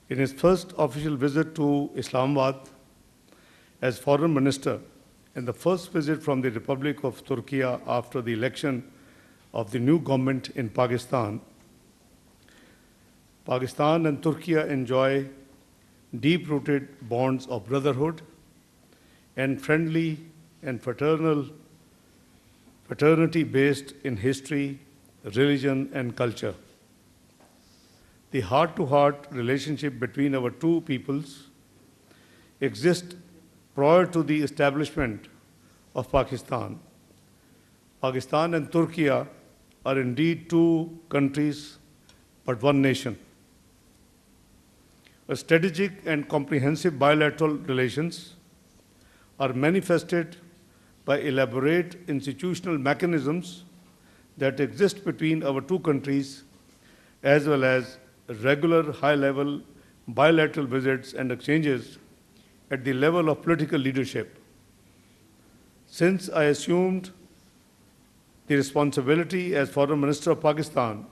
In his first official visit to Islamabad as Foreign Minister and the first visit from the Republic of Turkey after the election of the new government in Pakistan, Pakistan and Turkey enjoy deep-rooted bonds of brotherhood and friendly and fraternity based in history, religion, and culture. The heart-to-heart relationship between our two peoples exists prior to the establishment of Pakistan. Pakistan and Turkey are indeed two countries, but one nation. A strategic and comprehensive bilateral relations are manifested by elaborate institutional mechanisms that exist between our two countries, as well as regular high-level bilateral visits and exchanges at the level of political leadership. Since I assumed the responsibility as Foreign Minister of Pakistan,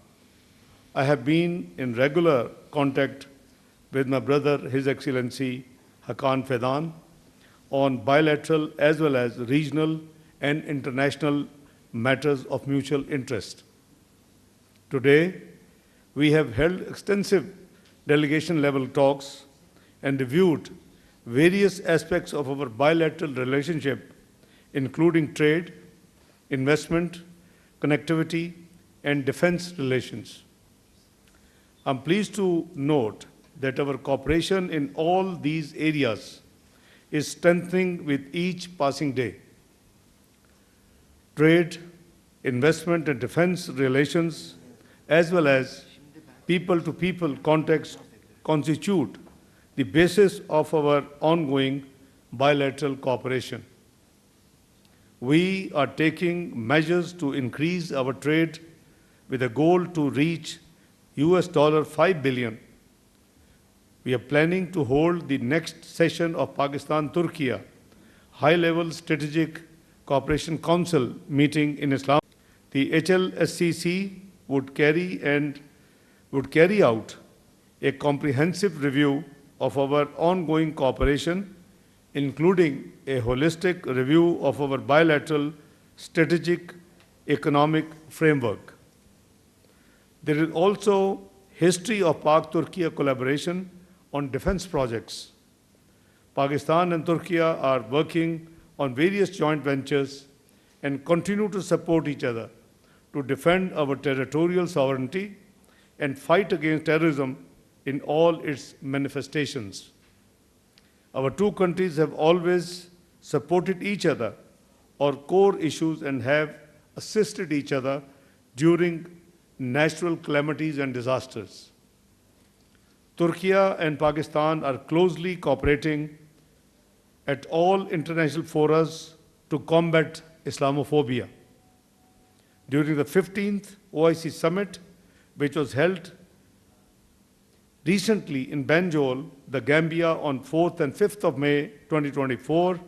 I have been in regular contact with my brother, His Excellency Hakan Fidan, on bilateral as well as regional and international matters of mutual interest. Today, we have held extensive delegation-level talks and reviewed various aspects of our bilateral relationship, including trade, investment, connectivity, and defense relations. I'm pleased to note that our cooperation in all these areas is strengthening with each passing day. Trade, investment, and defense relations, as well as people-to-people contacts, constitute the basis of our ongoing bilateral cooperation. We are taking measures to increase our trade with a goal to reach $5 billion. We are planning to hold the next session of Pakistan-Turkey High-Level Strategic Cooperation Council meeting in Islam. The HLSCC would carry out a comprehensive review of our ongoing cooperation, including a holistic review of our bilateral strategic economic framework. There is also history of Pak-Turkey collaboration on defense projects. Pakistan and Turkey are working on various joint ventures and continue to support each other to defend our territorial sovereignty and fight against terrorism in all its manifestations. Our two countries have always supported each other on core issues and have assisted each other during natural calamities and disasters. Turkey and Pakistan are closely cooperating at all international forums to combat Islamophobia. During the 15th OIC Summit, which was held recently in Banjul, the Gambia, on 4th and 5th of May 2024,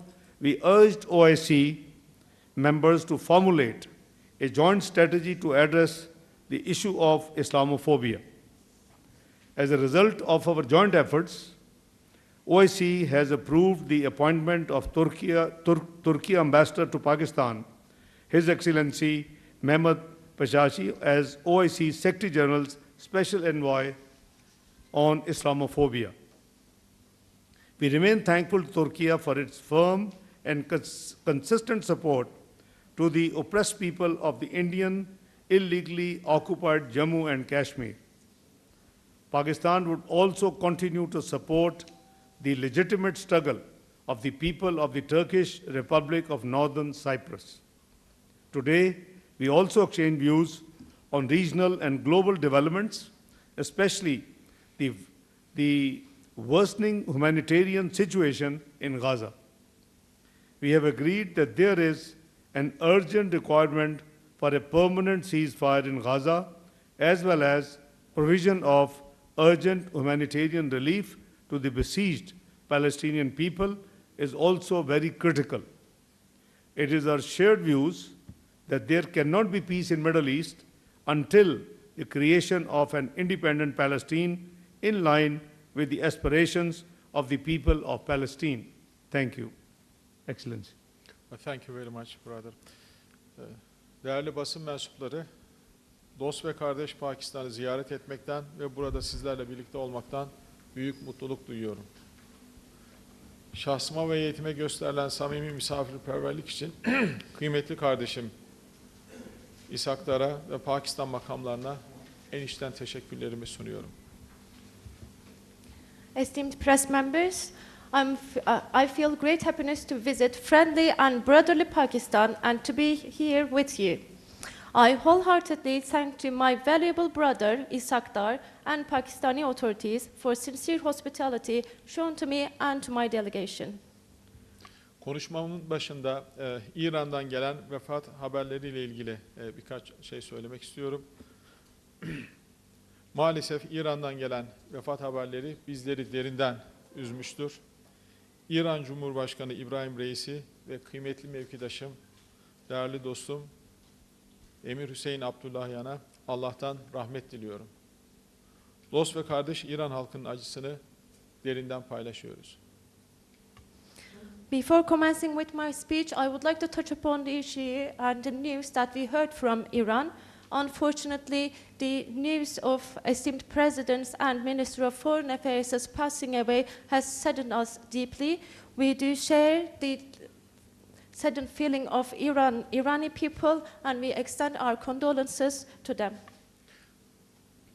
we urged OIC members to formulate a joint strategy to address the issue of Islamophobia. As a result of our joint efforts, OIC has approved the appointment of Turkey Ambassador to Pakistan, His Excellency Mehmet Pashashi, as OIC Secretary General's Special Envoy on Islamophobia. We remain thankful to Turkey for its firm and consistent support to the oppressed people of the Indian illegally occupied Jammu and Kashmir. Pakistan would also continue to support the legitimate struggle of the people of the Turkish Republic of Northern Cyprus. Today, we also exchange views on regional and global developments, especially the worsening humanitarian situation in Gaza. We have agreed that there is an urgent requirement for a permanent ceasefire in Gaza, as well as provision of urgent humanitarian relief to the besieged Palestinian people is also very critical. It is our shared views that there cannot be peace in the Middle East until the creation of an independent Palestine in line with the aspirations of the people of Palestine. Thank you, Excellency. Thank you very much, brother. Değerli basın mensupları, dost ve kardeş Pakistan'ı ziyaret etmekten ve burada sizlerle birlikte olmaktan büyük mutluluk duyuyorum. Şahsıma ve heyetime gösterilen samimi misafirperverlik için kıymetli kardeşim İshak Dar'a ve Pakistan makamlarına en içten teşekkürlerimi sunuyorum. Esteemed press members, I feel great happiness to visit friendly and brotherly Pakistan and to be here with you. I wholeheartedly thank to my valuable brother Ishak Dar and Pakistani authorities for sincere hospitality shown to me and to my delegation. Konuşmamın başında İran'dan gelen vefat haberleriyle ilgili birkaç şey söylemek istiyorum. Maalesef İran'dan gelen vefat haberleri bizleri derinden üzmüştür. İran Cumhurbaşkanı İbrahim Reisi ve kıymetli mevkidaşım, değerli dostum Emir Hüseyin Abdullahyan'a Allah'tan rahmet diliyorum. Dost ve kardeş İran halkının acısını derinden paylaşıyoruz. Before commencing with my speech, I would like to touch upon the issue and the news that we heard from Iran. Unfortunately, the news of esteemed presidents and Minister of Foreign Affairs passing away has saddened us deeply. We do share the saddened feeling of Irani people, and we extend our condolences to them.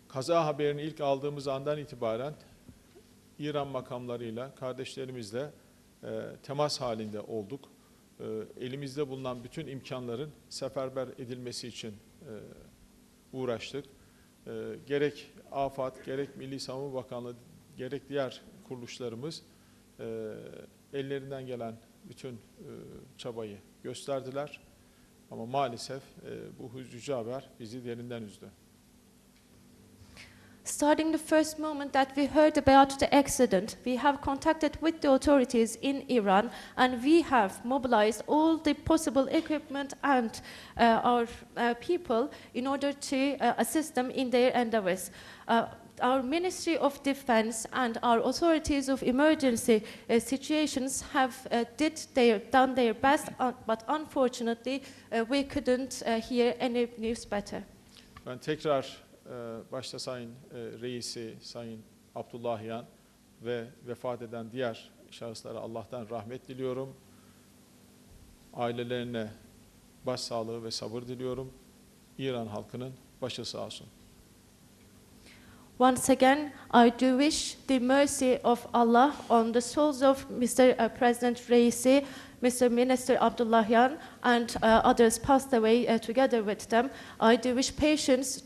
Kaza haberini ilk aldığımız andan itibaren İran makamlarıyla, kardeşlerimizle temas halinde olduk. Elimizde bulunan bütün imkanların seferber edilmesi için uğraştık. Gerek AFAD, gerek Milli Savunma Bakanlığı, gerek diğer kuruluşlarımız ellerinden gelen bütün çabayı gösterdiler. Ama maalesef bu üzücü haber bizi derinden üzdü. Starting the first moment that we heard about the accident, we have contacted with the authorities in Iran, and we have mobilized all the possible equipment and our people in order to assist them in their endeavors. Our Ministry of Defense and our authorities of emergency situations have done their best, but unfortunately we couldn't hear any news better. Ben tekrar başta Sayın Reisi, Sayın Abdullahyan ve vefat eden diğer şahıslara Allah'tan rahmet diliyorum. Ailelerine başsağlığı ve sabır diliyorum. İran halkının başı sağ olsun. Once again, I do wish the mercy of Allah on the souls of Mr. President Reisi, Mr. Minister Abdullahyan, and others passed away together with them. I do wish patience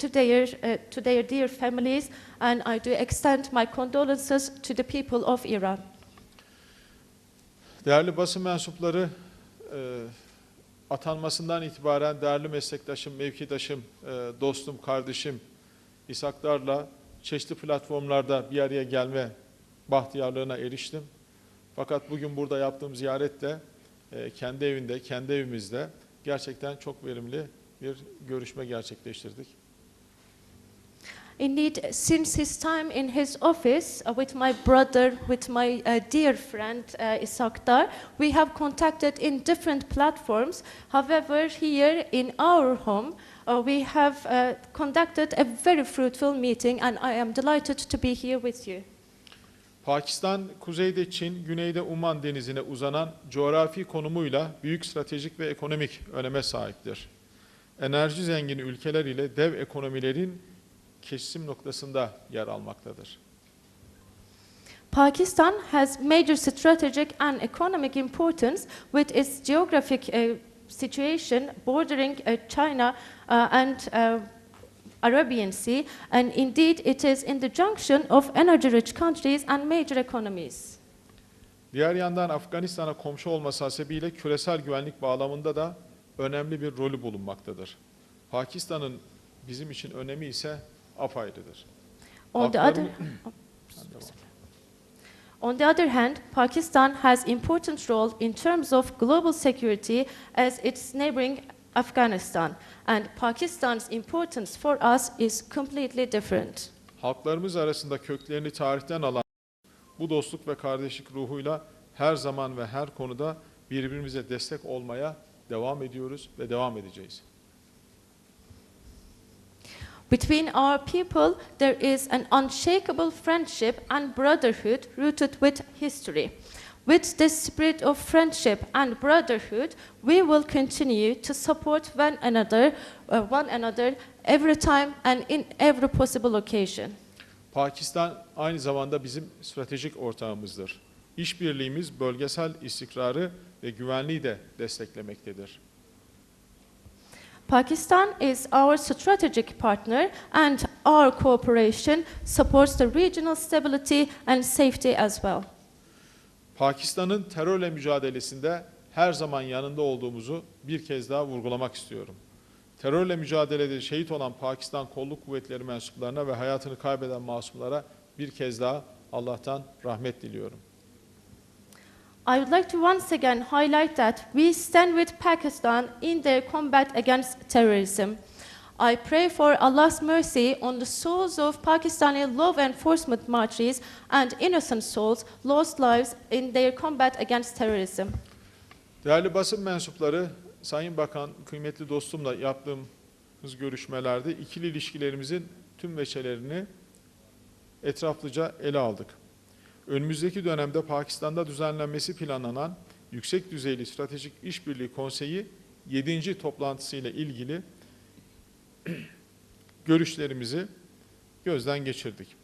to their dear families, and I do extend my condolences to the people of Iran. Değerli basın mensupları, atanmasından itibaren değerli meslektaşım, mevkidaşım, dostum, kardeşim İshak Dar'la çeşitli platformlarda bir araya gelme bahtiyarlığına eriştim. Fakat bugün burada yaptığım ziyaretle kendi evinde, kendi evimizde gerçekten çok verimli bir görüşme gerçekleştirdik. Indeed, since his time in his office with my brother, with my dear friend Ishak Dar, we have contacted in different platforms. However, here in our home, we have conducted a very fruitful meeting, and I am delighted to be here with you. Pakistan, kuzeyde Çin, güneyde Umman denizine uzanan coğrafi konumuyla büyük stratejik ve ekonomik öneme sahiptir. Enerji zengini ülkeler ile dev ekonomilerin kesişim noktasında yer almaktadır. Pakistan has major strategic and economic importance with its geographic situation bordering China and Arabian Sea, and indeed it is in the junction of energy-rich countries and major economies. Diğer yandan Afganistan'a komşu olması hasebiyle küresel güvenlik bağlamında da önemli bir rolü bulunmaktadır. Pakistan'ın bizim için önemi ise apayrıdır. On the other hand, Pakistan has important role in terms of global security as its neighboring Afghanistan, and Pakistan's importance for us is completely different. Halklarımız arasında köklerini tarihten alan bu dostluk ve kardeşlik ruhuyla her zaman ve her konuda birbirimize destek olmaya devam ediyoruz ve devam edeceğiz. Between our people, there is an unshakable friendship and brotherhood rooted with history. With this spirit of friendship and brotherhood, we will continue to support one another every time and in every possible occasion. Pakistan aynı zamanda bizim stratejik ortağımızdır. İşbirliğimiz bölgesel istikrarı ve güvenliği de desteklemektedir. Pakistan is our strategic partner and our cooperation supports the regional stability and safety as well. Pakistan'ın terörle mücadelesinde her zaman yanında olduğumuzu bir kez daha vurgulamak istiyorum. Terörle mücadelede şehit olan Pakistan Kolluk Kuvvetleri mensuplarına ve hayatını kaybeden masumlara bir kez daha Allah'tan rahmet diliyorum. I would like to once again highlight that we stand with Pakistan in their combat against terrorism. I pray for Allah's mercy on the souls of Pakistani law enforcement martyrs and innocent souls lost lives in their combat against terrorism. Değerli basın mensupları, Sayın Bakan, kıymetli dostumla yaptığımız görüşmelerde ikili ilişkilerimizin tüm veçelerini etraflıca ele aldık. Önümüzdeki dönemde Pakistan'da düzenlenmesi planlanan Yüksek Düzeyli Stratejik İşbirliği Konseyi 7. toplantısıyla ilgili görüşlerimizi gözden geçirdik.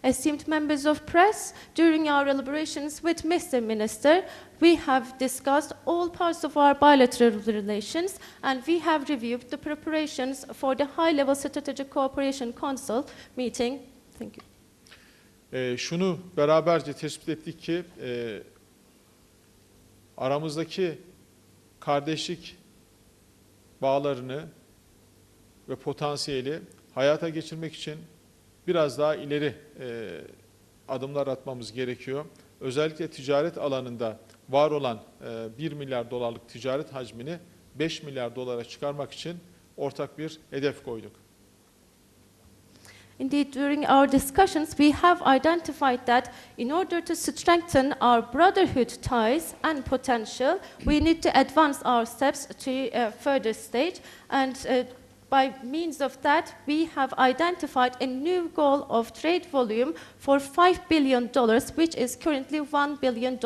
Esteemed members of press, during our deliberations with Mr. Minister, we have discussed all parts of our bilateral relations and we have reviewed the preparations for the High-Level Strategic Cooperation Council meeting. Thank you. Şunu beraberce tespit ettik ki aramızdaki kardeşlik bağlarını ve potansiyeli hayata geçirmek için biraz daha ileri adımlar atmamız gerekiyor. Özellikle ticaret alanında var olan 1 milyar dolarlık ticaret hacmini 5 milyar dolara çıkarmak için ortak bir hedef koyduk. Indeed, during our discussions, we have identified that in order to strengthen our brotherhood ties and potential, we need to advance our steps to a further stage. And by means of that, we have identified a new goal of trade volume for $5 billion, which is currently $1 billion.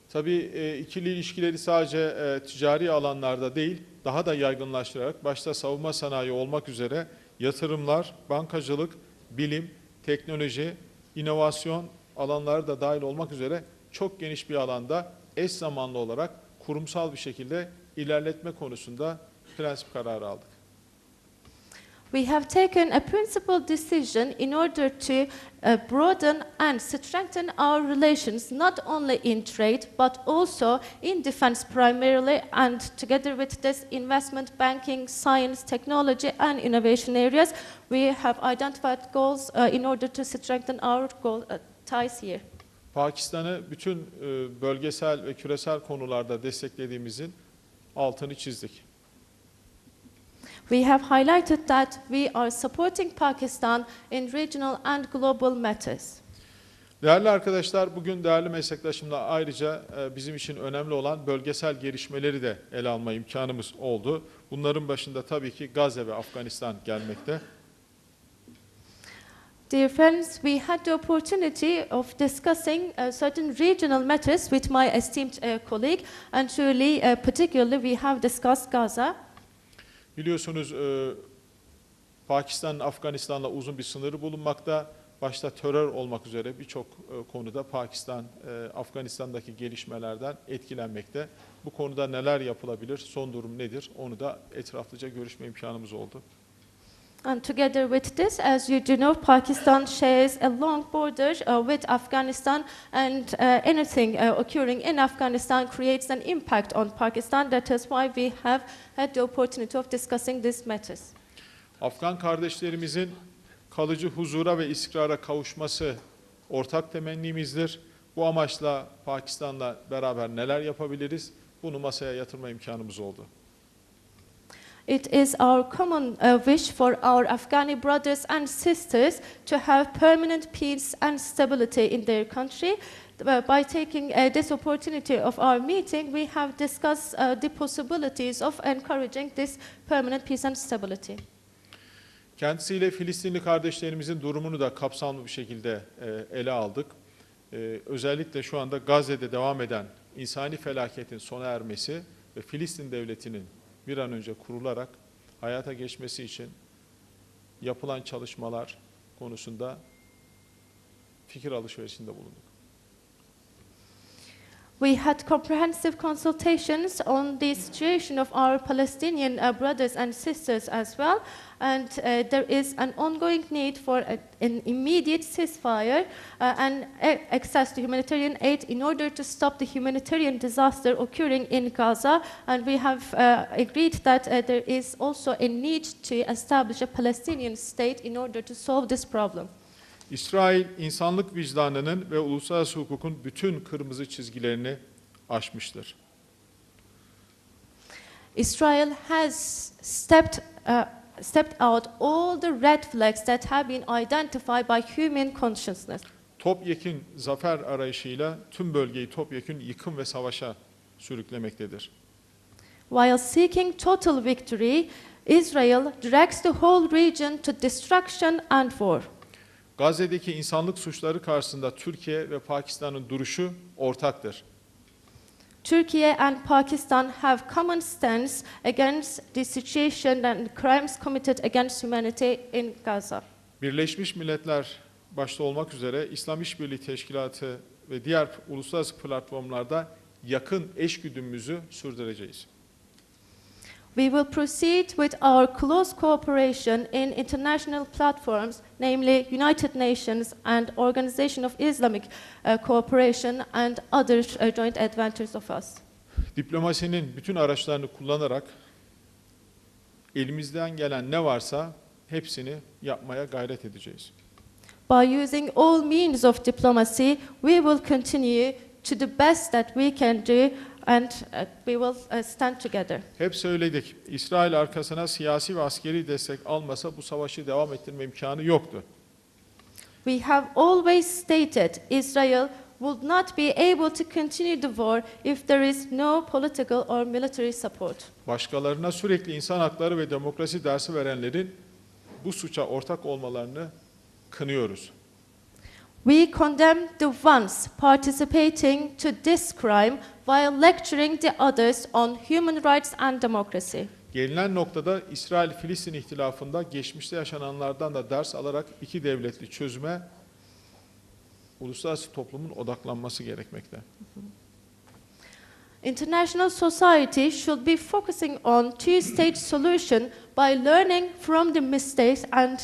Tabii ikili ilişkileri sadece ticari alanlarda değil, daha da yaygınlaştırarak, başta savunma sanayi olmak üzere yatırımlar, bankacılık, bilim, teknoloji, inovasyon alanları da dahil olmak üzere çok geniş bir alanda eş zamanlı olarak kurumsal bir şekilde ilerletme konusunda prensip kararı aldık. We have taken a principled decision in order to broaden and strengthen our relations not only in trade but also in defense primarily, and together with this investment banking, science, technology and innovation areas, we have identified goals in order to strengthen our ties here. Pakistan'ı bütün bölgesel ve küresel konularda desteklediğimizin altını çizdik. We have highlighted that we are supporting Pakistan in regional and global matters. Değerli arkadaşlar, bugün değerli meslektaşımla ayrıca bizim için önemli olan bölgesel gelişmeleri de ele alma imkanımız oldu. Bunların başında tabii ki Gazze ve Afganistan gelmekte. Dear friends, we had the opportunity of discussing certain regional matters with my esteemed colleague, and truly, particularly, we have discussed Gaza. Biliyorsunuz Pakistan'ın Afganistan'la uzun bir sınırı bulunmakta. Başta terör olmak üzere birçok konuda Pakistan, Afganistan'daki gelişmelerden etkilenmekte. Bu konuda neler yapılabilir, son durum nedir, onu da etraflıca görüşme imkanımız oldu. And together with this, as you do know, Pakistan shares a long border with Afghanistan, and anything occurring in Afghanistan creates an impact on Pakistan. That is why we have had the opportunity of discussing these matters. Afgan kardeşlerimizin kalıcı huzura ve istikrara kavuşması ortak temennimizdir. Bu amaçla Pakistan'la beraber neler yapabiliriz? Bunu masaya yatırma imkanımız oldu. It is our common wish for our Afghani brothers and sisters to have permanent peace and stability in their country. By taking this opportunity of our meeting, we have discussed the possibilities of encouraging this permanent peace and stability. Kendisiyle Filistinli kardeşlerimizin durumunu da kapsamlı bir şekilde ele aldık. Özellikle şu anda Gazze'de devam eden insani felaketin sona ermesi ve Filistin devletinin bir an önce kurularak hayata geçmesi için yapılan çalışmalar konusunda fikir alışverişinde bulunduk. We had comprehensive consultations on the situation of our Palestinian brothers and sisters as well, and there is an ongoing need for an immediate ceasefire and access to humanitarian aid in order to stop the humanitarian disaster occurring in Gaza, and we have agreed that there is also a need to establish a Palestinian state in order to solve this problem. İsrail, insanlık vicdanının ve uluslararası hukukun bütün kırmızı çizgilerini aşmıştır. Israel has stepped out all the red flags that have been identified by human consciousness. Topyekün zafer arayışıyla tüm bölgeyi topyekün yıkım ve savaşa sürüklemektedir. While seeking total victory, Israel directs the whole region to destruction and war. Gazze'deki insanlık suçları karşısında Türkiye ve Pakistan'ın duruşu ortaktır. Turkey and Pakistan have common stance against the situation and crimes committed against humanity in Gaza. Birleşmiş Milletler başta olmak üzere İslam İşbirliği Teşkilatı ve diğer uluslararası platformlarda yakın eşgüdümümüzü sürdüreceğiz. We will proceed with our close cooperation in international platforms, namely United Nations and Organization of Islamic Cooperation and other joint adventures of us. Diplomasinin bütün araçlarını kullanarak elimizden gelen ne varsa hepsini yapmaya gayret edeceğiz. By using all means of diplomacy, we will continue to the best that we can do, and we will stand together. Hep söyledik, İsrail arkasına siyasi ve askeri destek almasa bu savaşı devam ettirme imkanı yoktu. We have always stated Israel would not be able to continue the war if there is no political or military support. Başkalarına sürekli insan hakları ve demokrasi dersi verenlerin bu suça ortak olmalarını kınıyoruz. We condemn the ones participating to this crime while lecturing the others on human rights and democracy. Gelinen noktada İsrail-Filistin ihtilafında geçmişte yaşananlardan da ders alarak iki devletli çözüme uluslararası toplumun odaklanması gerekmekte. International society should be focusing on two-state solution by learning from the mistakes and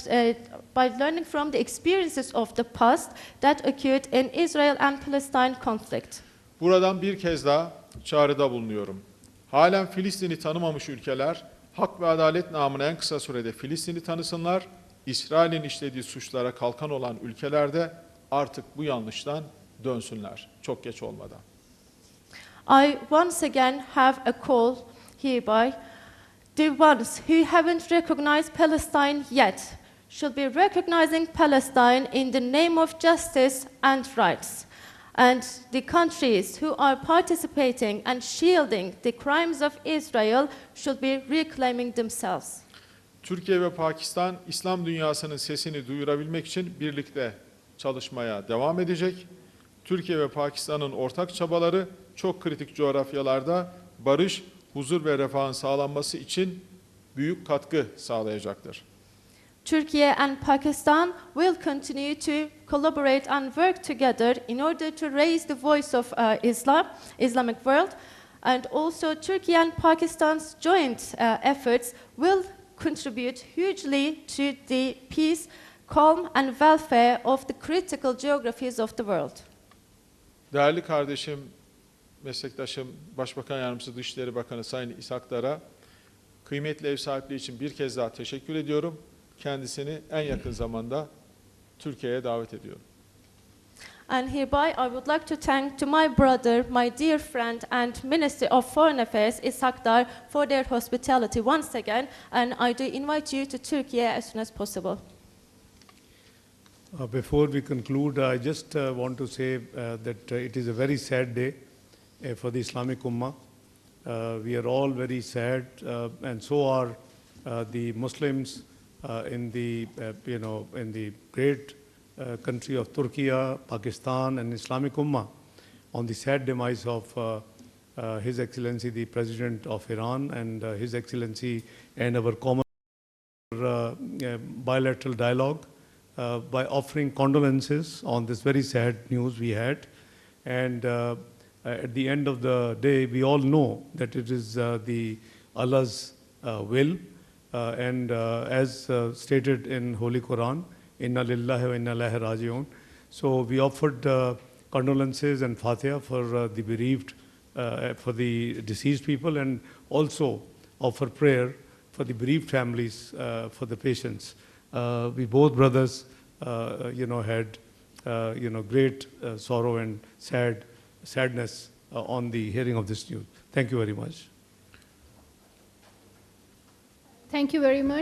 by learning from the experiences of the past that occurred in Israel and Palestine conflict. Buradan bir kez daha çağrıda bulunuyorum. Halen Filistin'i tanımamış ülkeler, hak ve adalet namına en kısa sürede Filistin'i tanısınlar, İsrail'in işlediği suçlara kalkan olan ülkelerde artık bu yanlıştan dönsünler, çok geç olmadan. I once again have a call hereby. The ones who haven't recognized Palestine yet should be recognizing Palestine in the name of justice and rights. And the countries who are participating and shielding the crimes of Israel should be reclaiming themselves. Türkiye ve Pakistan, İslam dünyasının sesini duyurabilmek için birlikte çalışmaya devam edecek. Türkiye ve Pakistan'ın ortak çabaları çok kritik coğrafyalarda barış, huzur ve refahın sağlanması için büyük katkı sağlayacaktır. Turkey and Pakistan will continue to collaborate and work together in order to raise the voice of Islamic world, and also Turkey and Pakistan's joint efforts will contribute hugely to the peace, calm and welfare of the critical geographies of the world. Değerli kardeşim, meslektaşım, Başbakan Yardımcısı Dışişleri Bakanı Sayın İshak Dar'a kıymetli ev sahipliği için bir kez daha teşekkür ediyorum. Kendisini en yakın zamanda Türkiye'ye davet ediyorum. And hereby I would like to thank to my brother, my dear friend and Minister of Foreign Affairs, İshak Dar, for their hospitality once again. And I do invite you to Turkey as soon as possible. Before we conclude, I just want to say that it is a very sad day for the Islamic Ummah. We are all very sad, and so are the Muslims in the in the great country of Turkey, Pakistan, and Islamic Ummah on the sad demise of His Excellency the President of Iran and His Excellency and our common bilateral dialogue. By offering condolences on this very sad news we had. And at the end of the day, we all know that it is the Allah's will. And as stated in Holy Quran, Inna lillahi wa inna ilaihi raji'un. So we offered condolences and Fatiha for the bereaved, for the deceased people, and also offer prayer for the bereaved families, for the patients. We both brothers, had, great sorrow and sadness on the hearing of this news. Thank you very much. Thank you very much.